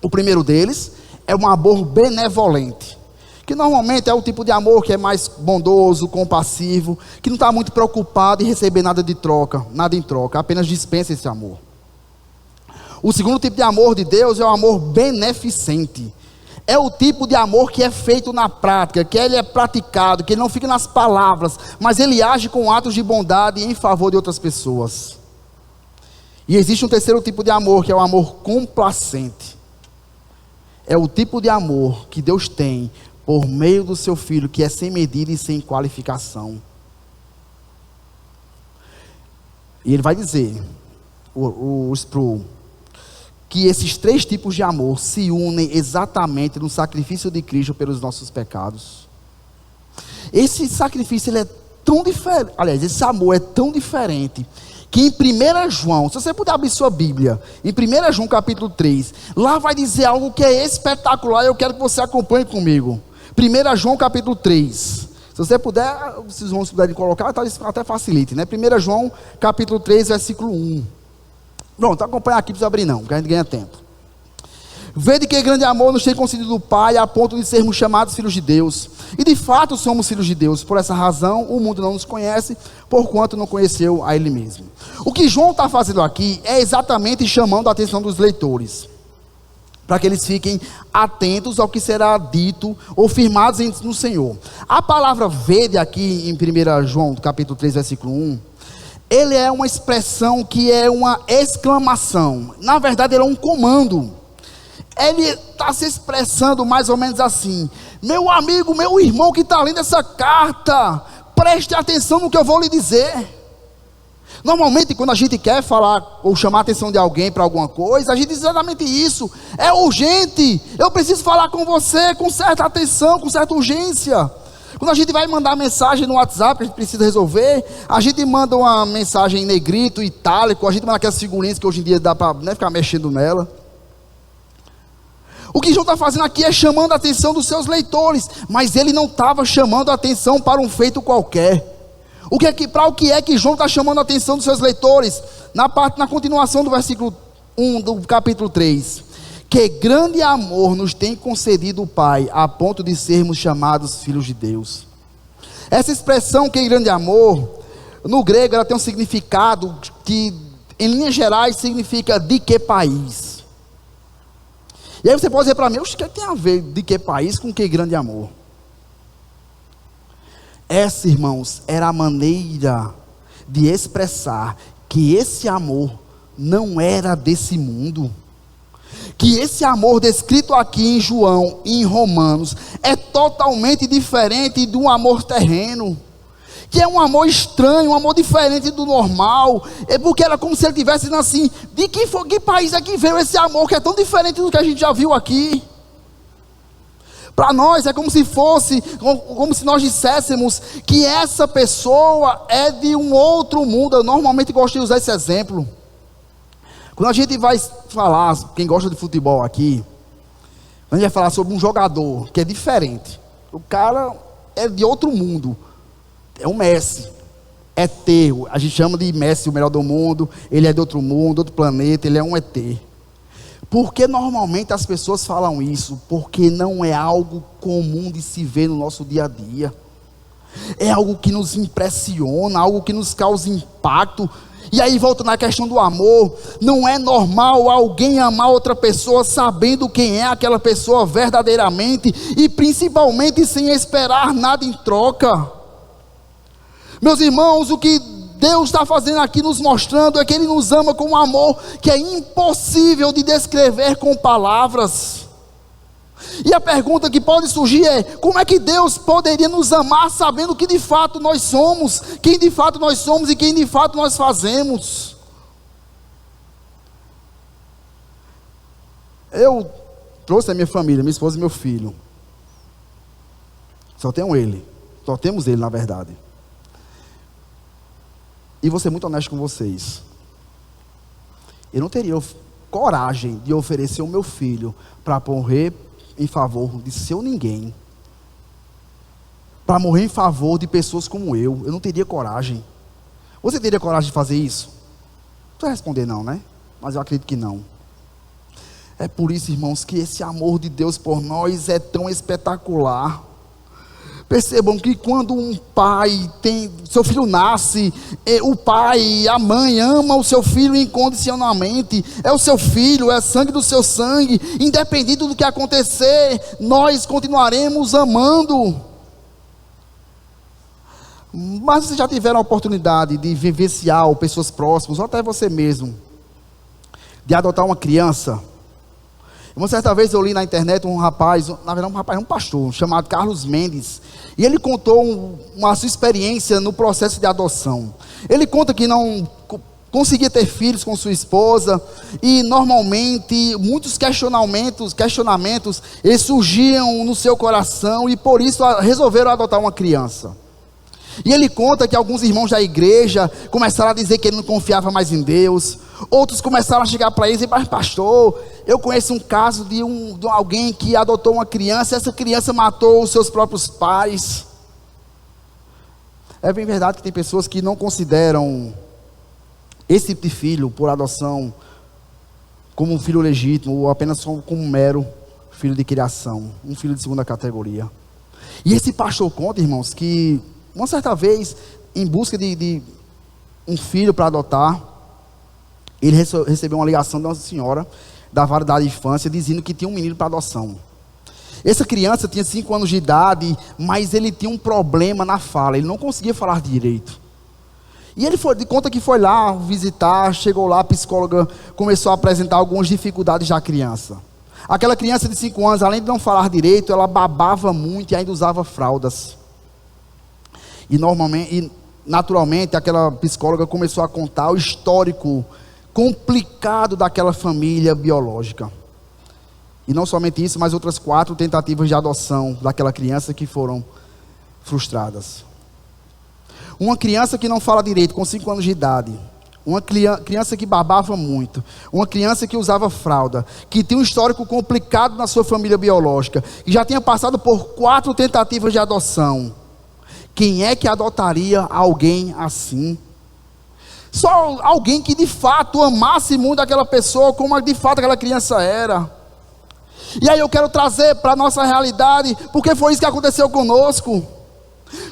Speaker 1: O primeiro deles é um amor benevolente, que normalmente é o tipo de amor que é mais bondoso, compassivo, que não está muito preocupado em receber nada em troca, apenas dispensa esse amor. O segundo tipo de amor de Deus é o amor beneficente. É o tipo de amor que é feito na prática, que ele é praticado, que ele não fica nas palavras, mas ele age com atos de bondade em favor de outras pessoas. E existe um terceiro tipo de amor, que é o amor complacente. É o tipo de amor que Deus tem por meio do seu Filho, que é sem medida e sem qualificação. E ele vai dizer, o Sproul, que esses três tipos de amor se unem exatamente no sacrifício de Cristo pelos nossos pecados. Esse sacrifício ele é tão diferente, aliás, esse amor é tão diferente, que em 1 João, se você puder abrir sua Bíblia, em 1 João capítulo 3, lá vai dizer algo que é espetacular, eu quero que você acompanhe comigo. 1 João capítulo 3, se você puder, se os irmãos puderem colocar, até facilite, né? 1 João capítulo 3, versículo 1. Pronto, acompanha aqui, não precisa abrir não, porque a gente ganha tempo. Vede que grande amor nos tem concedido o Pai, a ponto de sermos chamados filhos de Deus. E de fato somos filhos de Deus. Por essa razão, o mundo não nos conhece, porquanto não conheceu a Ele mesmo. O que João está fazendo aqui é exatamente chamando a atenção dos leitores, para que eles fiquem atentos ao que será dito ou firmados no Senhor. A palavra vede aqui em 1 João capítulo 3, versículo 1, ele é uma expressão que é uma exclamação. Na verdade, ele é um comando. Ele está se expressando mais ou menos assim: meu amigo, meu irmão que está lendo essa carta, preste atenção no que eu vou lhe dizer. Normalmente quando a gente quer falar ou chamar a atenção de alguém para alguma coisa, a gente diz exatamente isso: é urgente, eu preciso falar com você com certa atenção, com certa urgência. Quando a gente vai mandar mensagem no WhatsApp que a gente precisa resolver, a gente manda uma mensagem em negrito, itálico, a gente manda aquelas figurinhas que hoje em dia dá para ficar mexendo nela. O que João está fazendo aqui é chamando a atenção dos seus leitores, mas ele não estava chamando a atenção para um feito qualquer. Para o que é que João está chamando a atenção dos seus leitores? Na continuação do versículo 1 do capítulo 3. Que grande amor nos tem concedido o Pai, a ponto de sermos chamados filhos de Deus. Essa expressão, que grande amor, no grego ela tem um significado que, em linhas gerais, significa de que país. E aí você pode dizer para mim: o que tem a ver de que país com que grande amor? Essa, irmãos, era a maneira de expressar que esse amor não era desse mundo. Que esse amor descrito aqui em João e em Romanos é totalmente diferente de um amor terreno. Que é um amor estranho, um amor diferente do normal. É porque era como se ele estivesse dizendo assim: de que país é que veio esse amor que é tão diferente do que a gente já viu aqui? Para nós é como se nós disséssemos que essa pessoa é de um outro mundo. Eu normalmente gosto de usar esse exemplo. Quando a gente vai falar, quem gosta de futebol aqui, a gente vai falar sobre um jogador que é diferente. O cara é de outro mundo. É um Messi, ET, a gente chama de Messi o melhor do mundo, ele é de outro mundo, outro planeta, ele é um ET. Por que normalmente as pessoas falam isso? Porque não é algo comum de se ver no nosso dia a dia. É algo que nos impressiona, algo que nos causa impacto. E aí volta na questão do amor. Não é normal alguém amar outra pessoa sabendo quem é aquela pessoa verdadeiramente e principalmente sem esperar nada em troca. Meus irmãos, o que Deus está fazendo aqui, nos mostrando, é que Ele nos ama com um amor que é impossível de descrever com palavras. E a pergunta que pode surgir é: como é que Deus poderia nos amar sabendo que de fato nós somos, quem de fato nós somos e quem de fato nós fazemos? Eu trouxe a minha família, minha esposa e meu filho. Só temos ele na verdade. E vou ser muito honesto com vocês. Eu não teria coragem de oferecer o meu filho para morrer em favor de seu ninguém. Para morrer em favor de pessoas como eu. Eu não teria coragem. Você teria coragem de fazer isso? Não vai responder não, né? Mas eu acredito que não. É por isso, irmãos, que esse amor de Deus por nós é tão espetacular. Percebam que quando um pai seu filho nasce, o pai, a mãe ama o seu filho incondicionalmente. É o seu filho, é sangue do seu sangue. Independente do que acontecer, nós continuaremos amando. Mas vocês já tiveram a oportunidade de vivenciar, ou pessoas próximas, ou até você mesmo, de adotar uma criança? Uma certa vez eu li na internet um rapaz, um pastor, chamado Carlos Mendes, e ele contou uma sua experiência no processo de adoção. Ele conta que conseguia ter filhos com sua esposa, e normalmente muitos questionamentos eles surgiam no seu coração, e por isso resolveram adotar uma criança. E ele conta que alguns irmãos da igreja começaram a dizer que ele não confiava mais em Deus. Outros começaram a chegar para ele e dizer: mas pastor, eu conheço um caso de alguém que adotou uma criança, essa criança matou os seus próprios pais. É bem verdade que tem pessoas que não consideram esse tipo de filho por adoção como um filho legítimo, ou apenas como um mero filho de criação, um filho de segunda categoria. E esse pastor conta, irmãos, que uma certa vez, em busca de um filho para adotar, ele recebeu uma ligação de uma senhora da vara da infância, dizendo que tinha um menino para adoção. Essa criança tinha 5 anos de idade, mas ele tinha um problema na fala, ele não conseguia falar direito. E ele conta que foi lá visitar, chegou lá, a psicóloga começou a apresentar algumas dificuldades da criança. Aquela criança de 5 anos, além de não falar direito, ela babava muito e ainda usava fraldas. E naturalmente, aquela psicóloga começou a contar o histórico complicado daquela família biológica. E não somente isso, mas outras 4 tentativas de adoção daquela criança que foram frustradas. Uma criança que não fala direito, com 5 anos de idade. Uma criança que babava muito. Uma criança que usava fralda. Que tinha um histórico complicado na sua família biológica. Que já tinha passado por 4 tentativas de adoção. Quem é que adotaria alguém assim? Só alguém que de fato amasse muito aquela pessoa, como de fato aquela criança era. E aí eu quero trazer para a nossa realidade, porque foi isso que aconteceu conosco.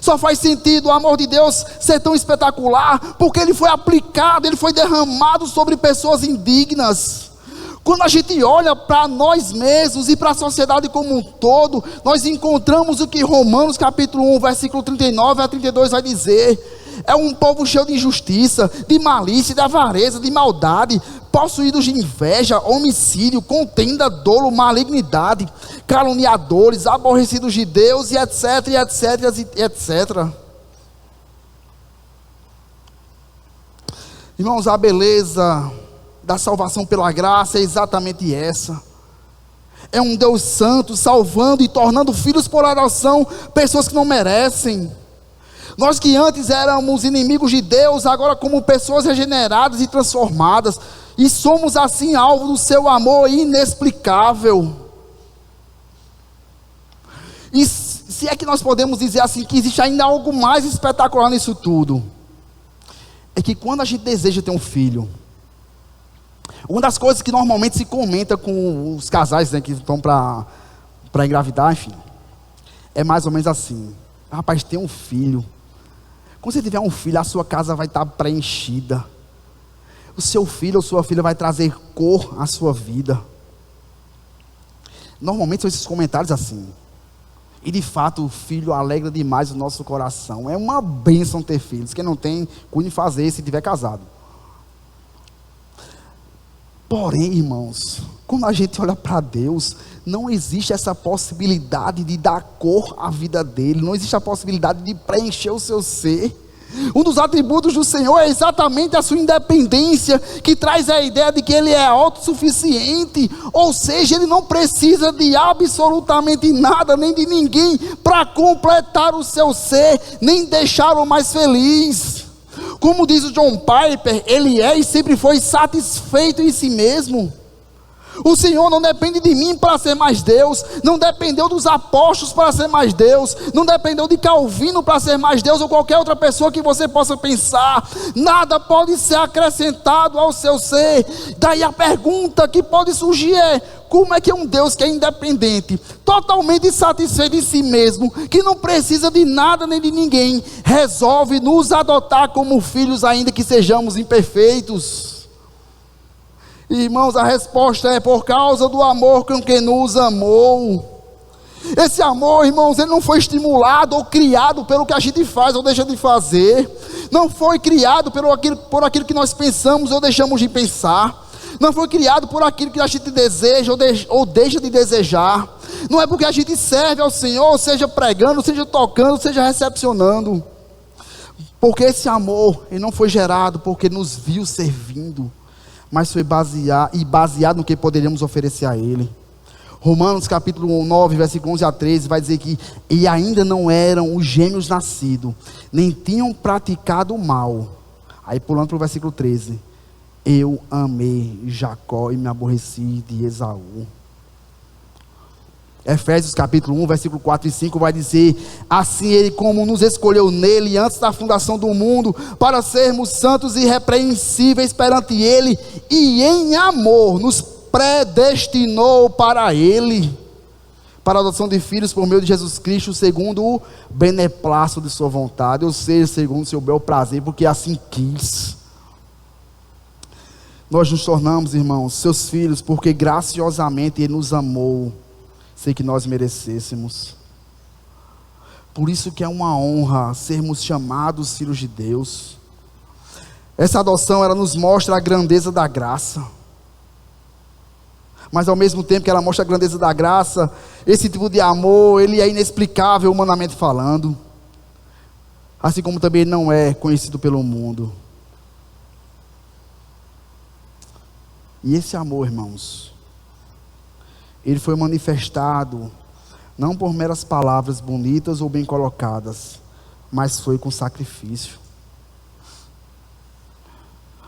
Speaker 1: Só faz sentido o amor de Deus ser tão espetacular, porque ele foi aplicado, ele foi derramado sobre pessoas indignas. Quando a gente olha para nós mesmos e para a sociedade como um todo, nós encontramos o que Romanos capítulo 1, versículo 39 a 32 vai dizer. É um povo cheio de injustiça, de malícia, de avareza, de maldade, possuídos de inveja, homicídio, contenda, dolo, malignidade, caluniadores, aborrecidos de Deus, e etc, e etc, e etc. Irmãos, a beleza da salvação pela graça é exatamente essa. É um Deus santo salvando e tornando filhos por adoção pessoas que não merecem. Nós que antes éramos inimigos de Deus, agora como pessoas regeneradas e transformadas, e somos assim alvo do seu amor inexplicável. E se é que nós podemos dizer assim, que existe ainda algo mais espetacular nisso tudo, é que quando a gente deseja ter um filho, uma das coisas que normalmente se comenta com os casais, né, que estão para engravidar, enfim, é mais ou menos assim: rapaz, tem um filho. Quando você tiver um filho, a sua casa vai estar preenchida. O seu filho ou sua filha vai trazer cor à sua vida. Normalmente são esses comentários assim. E de fato o filho alegra demais o nosso coração. É uma bênção ter filhos. Quem não tem, cuide de fazer se tiver casado. Porém, irmãos, quando a gente olha para Deus, não existe essa possibilidade de dar cor à vida dele, não existe a possibilidade de preencher o seu ser. Um dos atributos do Senhor é exatamente a sua independência, que traz a ideia de que ele é autossuficiente, ou seja, ele não precisa de absolutamente nada, nem de ninguém, para completar o seu ser, nem deixá-lo mais feliz. Como diz o John Piper, ele é e sempre foi satisfeito em si mesmo. O Senhor não depende de mim para ser mais Deus, não dependeu dos apóstolos para ser mais Deus, não dependeu de Calvino para ser mais Deus, ou qualquer outra pessoa que você possa pensar. Nada pode ser acrescentado ao seu ser. Daí a pergunta que pode surgir é: como é que um Deus que é independente, totalmente satisfeito em si mesmo, que não precisa de nada nem de ninguém, resolve nos adotar como filhos, ainda que sejamos imperfeitos? Irmãos, a resposta é: por causa do amor com quem nos amou. Esse amor, irmãos, ele não foi estimulado ou criado pelo que a gente faz ou deixa de fazer. Não foi criado por aquilo que nós pensamos ou deixamos de pensar. Não foi criado por aquilo que a gente deseja ou deixa de desejar. Não é porque a gente serve ao Senhor, seja pregando, seja tocando, seja recepcionando. Porque esse amor, ele não foi gerado porque nos viu servindo, mas foi baseado no que poderíamos oferecer a Ele. Romanos capítulo 9, versículo 11 a 13, vai dizer que e ainda não eram os gêmeos nascidos, nem tinham praticado o mal. Aí pulando para o versículo 13, eu amei Jacó e me aborreci de Esaú. Efésios capítulo 1, versículo 4 e 5 vai dizer: assim Ele como nos escolheu nele antes da fundação do mundo, para sermos santos e irrepreensíveis perante Ele, e em amor nos predestinou para Ele, para a adoção de filhos por meio de Jesus Cristo, segundo o beneplácito de sua vontade, ou seja, segundo o seu bel prazer, porque assim quis. Nós nos tornamos, irmãos, seus filhos, porque graciosamente Ele nos amou, sem que nós merecêssemos. Por isso que é uma honra sermos chamados filhos de Deus. Essa adoção, ela nos mostra a grandeza da graça. Mas ao mesmo tempo que ela mostra a grandeza da graça, esse tipo de amor, ele é inexplicável humanamente falando. Assim como também não é conhecido pelo mundo. E esse amor, irmãos, ele foi manifestado não por meras palavras bonitas ou bem colocadas, mas foi com sacrifício.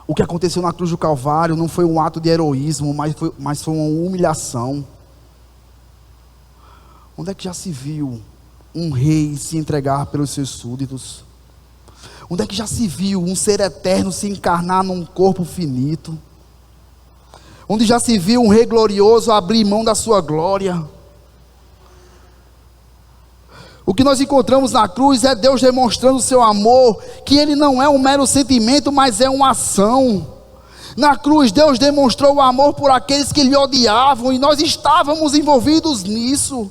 Speaker 1: O que aconteceu na cruz do Calvário não foi um ato de heroísmo, mas foi uma humilhação. Onde é que já se viu um rei se entregar pelos seus súditos? Onde é que já se viu um ser eterno se encarnar num corpo finito? Onde já se viu um rei glorioso abrir mão da sua glória? O que nós encontramos na cruz é Deus demonstrando o seu amor, que Ele não é um mero sentimento, mas é uma ação. Na cruz Deus demonstrou o amor por aqueles que lhe odiavam, e nós estávamos envolvidos nisso.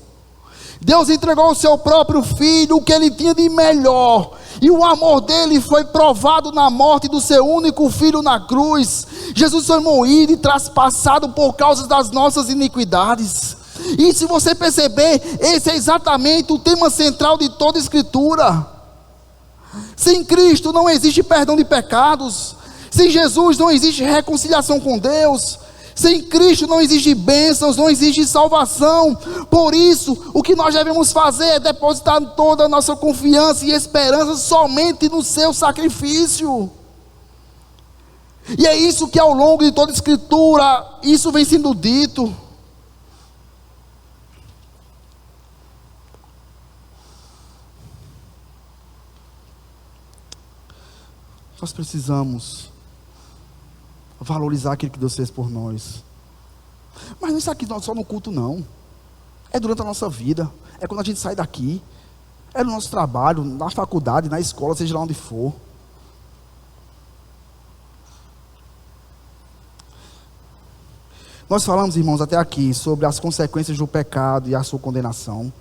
Speaker 1: Deus entregou o seu próprio Filho, o que Ele tinha de melhor, e o amor dele foi provado na morte do seu único Filho na cruz. Jesus foi moído e traspassado por causa das nossas iniquidades. E se você perceber, esse é exatamente o tema central de toda a Escritura. Sem Cristo não existe perdão de pecados. Sem Jesus não existe reconciliação com Deus. Sem Cristo não existe bênçãos, não existe salvação. Por isso, o que nós devemos fazer é depositar toda a nossa confiança e esperança somente no seu sacrifício. E é isso que ao longo de toda a Escritura, isso vem sendo dito. Nós precisamos valorizar aquilo que Deus fez por nós. Mas não é isso aqui só no culto, não. É durante a nossa vida. É quando a gente sai daqui. É no nosso trabalho, na faculdade, na escola, seja lá onde for. Nós falamos, irmãos, até aqui sobre as consequências do pecado e a sua condenação.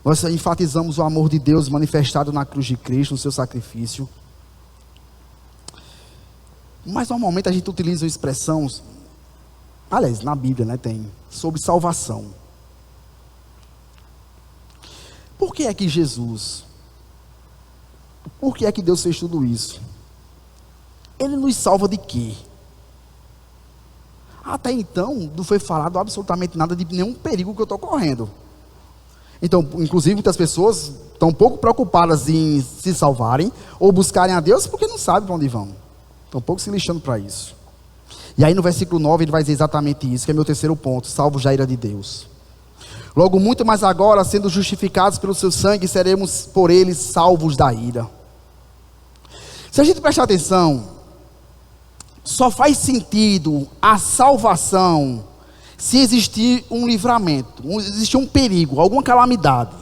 Speaker 1: Nós enfatizamos o amor de Deus manifestado na cruz de Cristo, no seu sacrifício. Mas normalmente a gente utiliza uma expressão, aliás, na Bíblia, né, tem, sobre salvação. Por que é que Deus fez tudo isso? Ele nos salva de quê? Até então, não foi falado absolutamente nada de nenhum perigo que eu estou correndo. Então, inclusive, muitas pessoas estão um pouco preocupadas em se salvarem, ou buscarem a Deus, porque não sabem para onde vão. Estão um pouco se lixando para isso. E aí no versículo 9 ele vai dizer exatamente isso, que é meu terceiro ponto: salvos da ira de Deus. Logo muito mais agora, sendo justificados pelo seu sangue, seremos por ele salvos da ira. Se a gente prestar atenção, só faz sentido a salvação se existir um livramento, existir um perigo, alguma calamidade.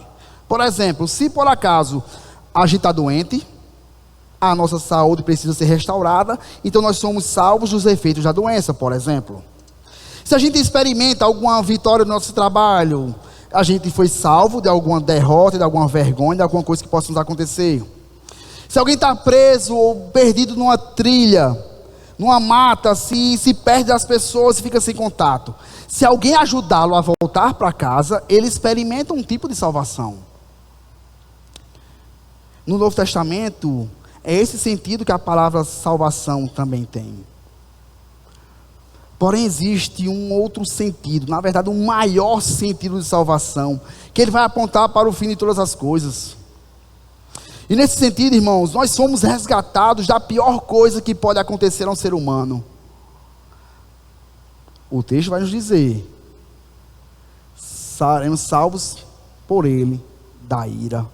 Speaker 1: Por exemplo, se por acaso a gente está doente, a nossa saúde precisa ser restaurada, então nós somos salvos dos efeitos da doença, por exemplo. Se a gente experimenta alguma vitória no nosso trabalho, a gente foi salvo de alguma derrota, de alguma vergonha, de alguma coisa que possa nos acontecer. Se alguém está preso ou perdido numa trilha, numa mata, se perde das pessoas e fica sem contato, se alguém ajudá-lo a voltar para casa, ele experimenta um tipo de salvação. No Novo Testamento, É esse sentido que a palavra salvação também tem. Porém, existe um outro sentido, na verdade, um maior sentido de salvação, que ele vai apontar para o fim de todas as coisas. E nesse sentido, irmãos, nós somos resgatados da pior coisa que pode acontecer a um ser humano. O texto vai nos dizer: seremos salvos por ele da ira.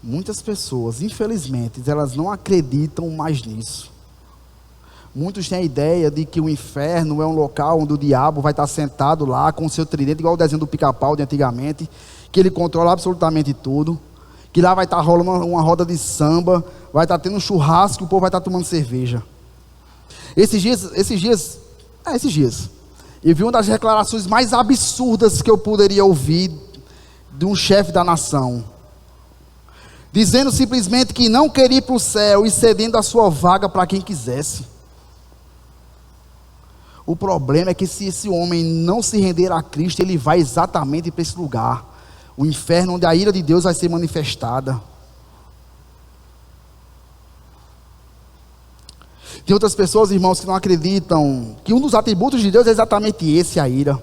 Speaker 1: Muitas pessoas, infelizmente, elas não acreditam mais nisso. Muitos têm a ideia de que o inferno é um local onde o diabo vai estar sentado lá com o seu tridente, igual o desenho do Pica-Pau de antigamente, que ele controla absolutamente tudo, que lá vai estar rolando uma roda de samba, vai estar tendo um churrasco e o povo vai estar tomando cerveja. Esses dias, eu vi uma das declarações mais absurdas que eu poderia ouvir de um chefe da nação, dizendo simplesmente que não queria ir para o céu e cedendo a sua vaga para quem quisesse. O problema é que se esse homem não se render a Cristo, ele vai exatamente para esse lugar, o inferno, onde a ira de Deus vai ser manifestada. Tem outras pessoas, irmãos, que não acreditam que um dos atributos de Deus é exatamente esse, a ira.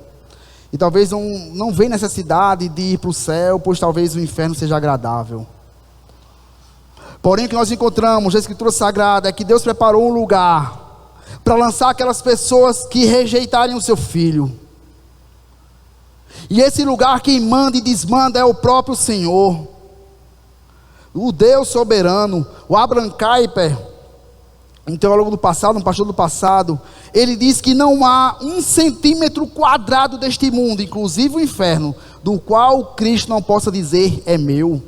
Speaker 1: E talvez não vê necessidade de ir para o céu, pois talvez o inferno seja agradável. Porém, o que nós encontramos na Escritura Sagrada é que Deus preparou um lugar para lançar aquelas pessoas que rejeitarem o seu Filho. E esse lugar quem manda e desmanda é o próprio Senhor, o Deus soberano. O Abraham Kuyper, um teólogo do passado, um pastor do passado, ele diz que não há 1 centímetro quadrado deste mundo, inclusive o inferno, do qual Cristo não possa dizer é meu.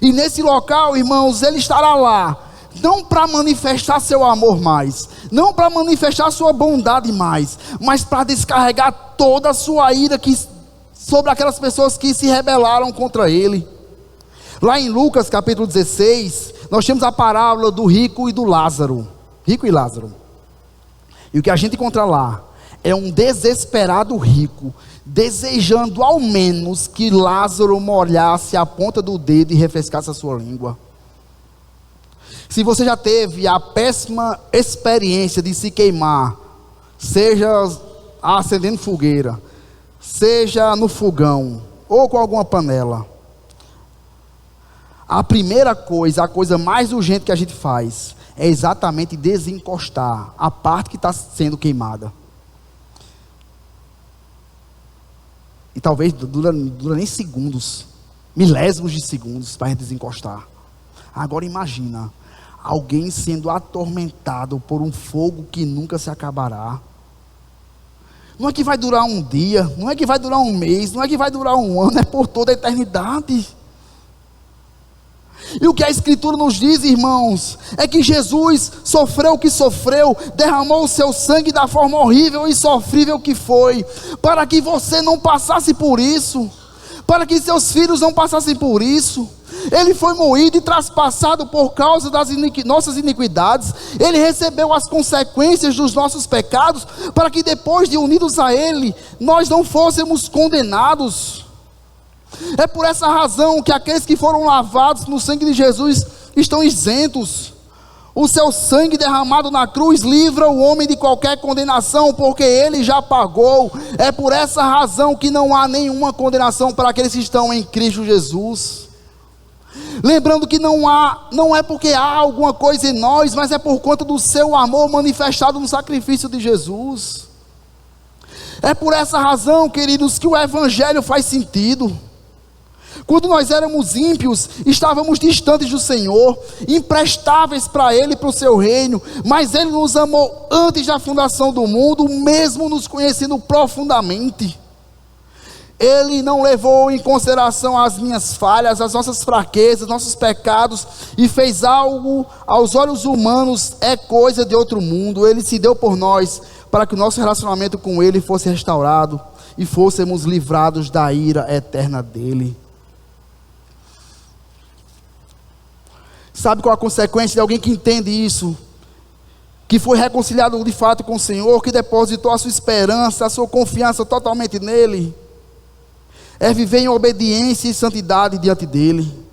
Speaker 1: E nesse local, irmãos, ele estará lá, não para manifestar seu amor mais, não para manifestar sua bondade mais, mas para descarregar toda a sua ira sobre aquelas pessoas que se rebelaram contra ele. Lá em Lucas capítulo 16, nós temos a parábola do rico e do Lázaro, rico e Lázaro. E o que a gente encontra lá é um desesperado rico, desejando ao menos que Lázaro molhasse a ponta do dedo e refrescasse a sua língua. Se você já teve a péssima experiência de se queimar, seja acendendo fogueira, seja no fogão, ou com alguma panela, a primeira coisa, a coisa mais urgente que a gente faz, é exatamente desencostar a parte que está sendo queimada. E talvez dura nem segundos, milésimos de segundos para a gente desencostar. Agora imagina alguém sendo atormentado por um fogo que nunca se acabará. Não é que vai durar um dia, não é que vai durar um mês, não é que vai durar um ano, é por toda a eternidade. E o que a Escritura nos diz, irmãos, é que Jesus sofreu o que sofreu, derramou o seu sangue da forma horrível e sofrível que foi, para que você não passasse por isso, para que seus filhos não passassem por isso. Ele foi moído e traspassado por causa das nossas iniquidades. Ele recebeu as consequências dos nossos pecados, para que depois de unidos a Ele, nós não fôssemos condenados. É por essa razão que aqueles que foram lavados no sangue de Jesus estão isentos. O seu sangue derramado na cruz livra o homem de qualquer condenação, porque Ele já pagou. É por essa razão que não há nenhuma condenação para aqueles que estão em Cristo Jesus. Lembrando que não é porque há alguma coisa em nós, mas é por conta do seu amor manifestado no sacrifício de Jesus. É por essa razão, queridos, que o Evangelho faz sentido. Quando nós éramos ímpios, estávamos distantes do Senhor, imprestáveis para Ele e para o seu reino, mas Ele nos amou antes da fundação do mundo, mesmo nos conhecendo profundamente. Ele não levou em consideração as minhas falhas, as nossas fraquezas, nossos pecados, e fez algo aos olhos humanos, é coisa de outro mundo. Ele se deu por nós, para que o nosso relacionamento com Ele fosse restaurado, e fôssemos livrados da ira eterna dEle. Sabe qual a consequência de alguém que entende isso? Que foi reconciliado de fato com o Senhor, que depositou a sua esperança, a sua confiança totalmente nele? É viver em obediência e santidade diante dele.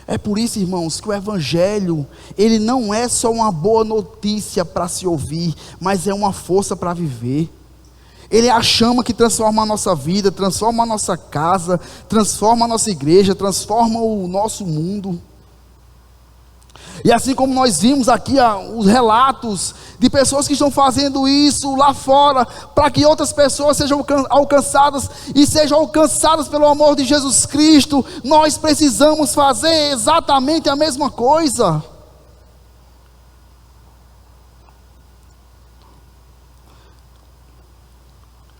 Speaker 1: É por isso, irmãos, que o Evangelho, ele não é só uma boa notícia para se ouvir, mas é uma força para viver. Ele é a chama que transforma a nossa vida, transforma a nossa casa, transforma a nossa igreja, transforma o nosso mundo. E assim como nós vimos aqui os relatos de pessoas que estão fazendo isso lá fora, para que outras pessoas sejam alcançadas e sejam alcançadas pelo amor de Jesus Cristo, nós precisamos fazer exatamente a mesma coisa.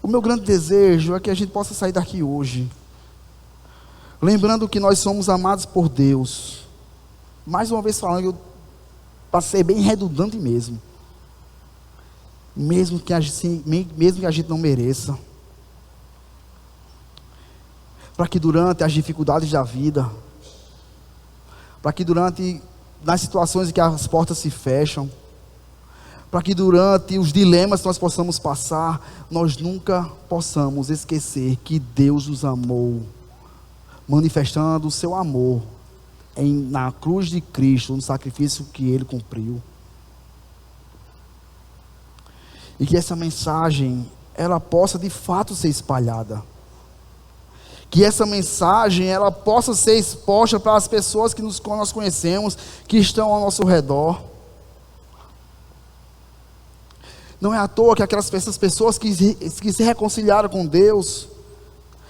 Speaker 1: O meu grande desejo é que a gente possa sair daqui hoje, lembrando que nós somos amados por Deus. Mais uma vez falando, para ser bem redundante mesmo que a gente não mereça, para que durante as dificuldades da vida, para que nas situações em que as portas se fecham, para que durante os dilemas que nós possamos passar, nós nunca possamos esquecer que Deus nos amou, manifestando o seu amor na cruz de Cristo, no sacrifício que Ele cumpriu. E que essa mensagem, ela possa de fato ser espalhada. Que essa mensagem, ela possa ser exposta para as pessoas que nós conhecemos, que estão ao nosso redor. Não é à toa que essas pessoas que se reconciliaram com Deus,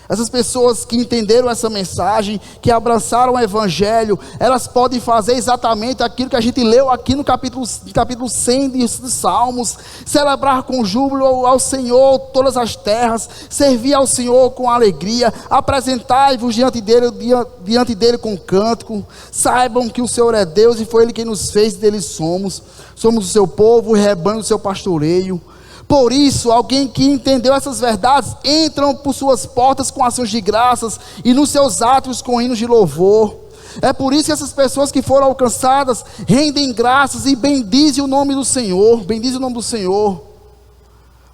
Speaker 1: essas pessoas que entenderam essa mensagem, que abraçaram o Evangelho, elas podem fazer exatamente aquilo que a gente leu aqui no capítulo 100 de Salmos: celebrar com júbilo ao Senhor todas as terras, servir ao Senhor com alegria, apresentai-vos diante dele com cântico, saibam que o Senhor é Deus e foi Ele quem nos fez e dele somos o seu povo, o rebanho do seu pastoreio. Por isso, alguém que entendeu essas verdades, entram por suas portas com ações de graças e nos seus átrios com hinos de louvor. É por isso que essas pessoas que foram alcançadas rendem graças e bendizem o nome do Senhor,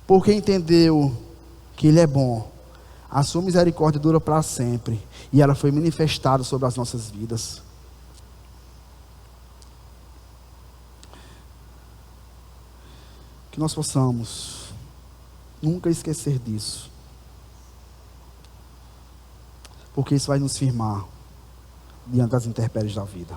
Speaker 1: porque entendeu que Ele é bom, a sua misericórdia dura para sempre e ela foi manifestada sobre as nossas vidas. Que nós possamos nunca esquecer disso, porque isso vai nos firmar diante das intempéries da vida.